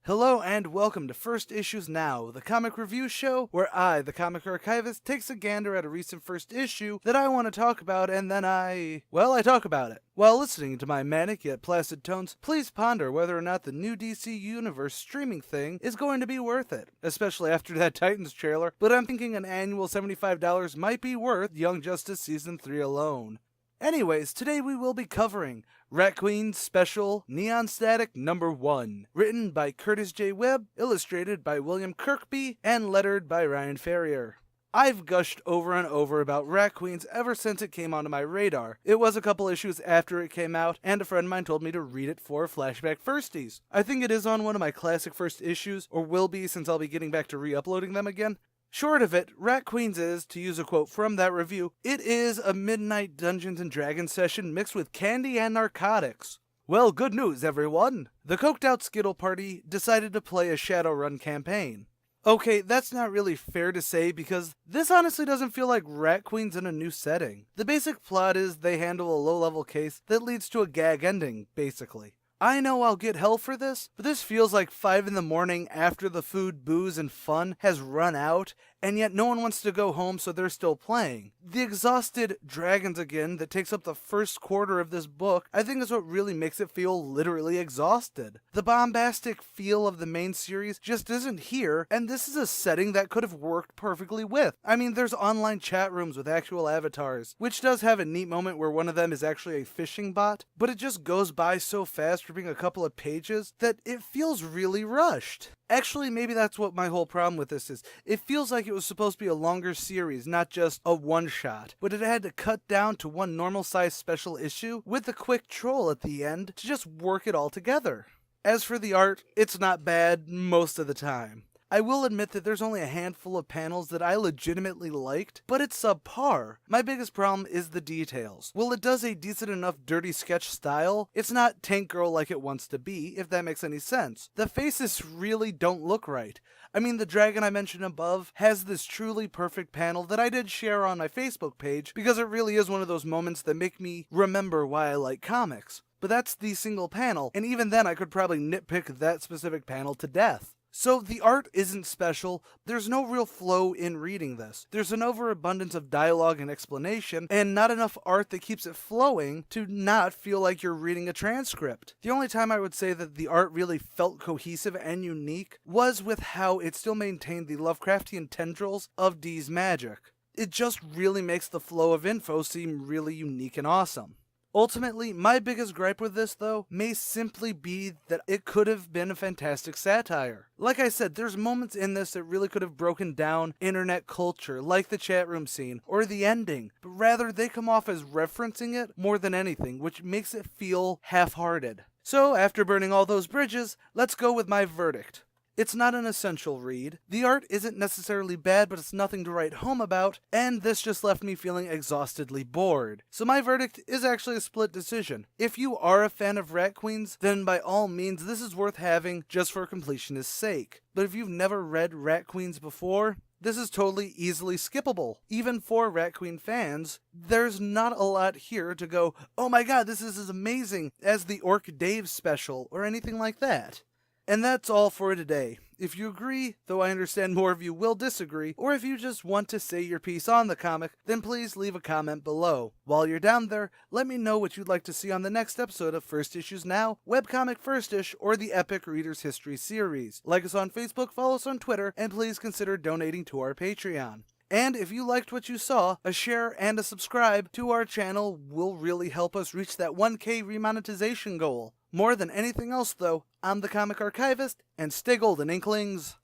Hello and welcome to First Issues Now, the comic review show where I, the comic archivist, takes a gander at a recent first issue that I want to talk about and then I talk about it. While listening to my manic yet placid tones, please ponder whether or not the new DC Universe streaming thing is going to be worth it, especially after that Titans trailer, but I'm thinking an annual $75 might be worth Young Justice Season 3 alone. Anyways, today we will be covering Rat Queen's Special Neon Static Number 1, written by Curtis J. Webb, illustrated by William Kirkby, and lettered by Ryan Ferrier. I've gushed over and over about Rat Queens ever since it came onto my radar. It was a couple issues after it came out, and a friend of mine told me to read it for Flashback Firsties. I think it is on one of my classic first issues, or will be since I'll be getting back to re-uploading them again. Short of it, Rat Queens is, to use a quote from that review, it is a midnight Dungeons & Dragons session mixed with candy and narcotics. Well, good news, everyone! The coked-out Skittle Party decided to play a Shadowrun campaign. Okay, that's not really fair to say because this honestly doesn't feel like Rat Queens in a new setting. The basic plot is they handle a low-level case that leads to a gag ending, basically. I know I'll get hell for this, but this feels like 5 in the morning after the food, booze, and fun has run out, and yet no one wants to go home so they're still playing. The exhausted dragons again that takes up the first quarter of this book, I think is what really makes it feel literally exhausted. The bombastic feel of the main series just isn't here, and this is a setting that could have worked perfectly with. I mean, there's online chat rooms with actual avatars, which does have a neat moment where one of them is actually a fishing bot, but it just goes by so fast for being a couple of pages that it feels really rushed. Actually, maybe that's what my whole problem with this is. It feels like it was supposed to be a longer series, not just a one-shot, but it had to cut down to one normal-sized special issue with a quick troll at the end to just work it all together. As for the art, it's not bad most of the time. I will admit that there's only a handful of panels that I legitimately liked, but it's subpar. My biggest problem is the details. While it does a decent enough dirty sketch style, it's not Tank Girl like it wants to be, if that makes any sense. The faces really don't look right. I mean, the dragon I mentioned above has this truly perfect panel that I did share on my Facebook page because it really is one of those moments that make me remember why I like comics. But that's the single panel, and even then I could probably nitpick that specific panel to death. So the art isn't special, there's no real flow in reading this. There's an overabundance of dialogue and explanation, and not enough art that keeps it flowing to not feel like you're reading a transcript. The only time I would say that the art really felt cohesive and unique was with how it still maintained the Lovecraftian tendrils of Dee's magic. It just really makes the flow of info seem really unique and awesome. Ultimately, my biggest gripe with this, though, may simply be that it could have been a fantastic satire. Like I said, there's moments in this that really could have broken down internet culture, like the chat room scene, or the ending, but rather they come off as referencing it more than anything, which makes it feel half-hearted. So, after burning all those bridges, let's go with my verdict. It's not an essential read, the art isn't necessarily bad but it's nothing to write home about, and this just left me feeling exhaustedly bored. So my verdict is actually a split decision. If you are a fan of Rat Queens, then by all means this is worth having just for completionist's sake. But if you've never read Rat Queens before, this is totally easily skippable. Even for Rat Queen fans, there's not a lot here to go, oh my god, this is as amazing as the Orc Dave special or anything like that. And that's all for today. If you agree, though I understand more of you will disagree, or if you just want to say your piece on the comic, then please leave a comment below. While you're down there, let me know what you'd like to see on the next episode of First Issues Now, Webcomic First Ish, or the Epic Reader's History series. Like us on Facebook, follow us on Twitter, and please consider donating to our Patreon. And if you liked what you saw, a share and a subscribe to our channel will really help us reach that 1K remonetization goal. More than anything else though, I'm the Comic Archivist, and stay golden, Inklings!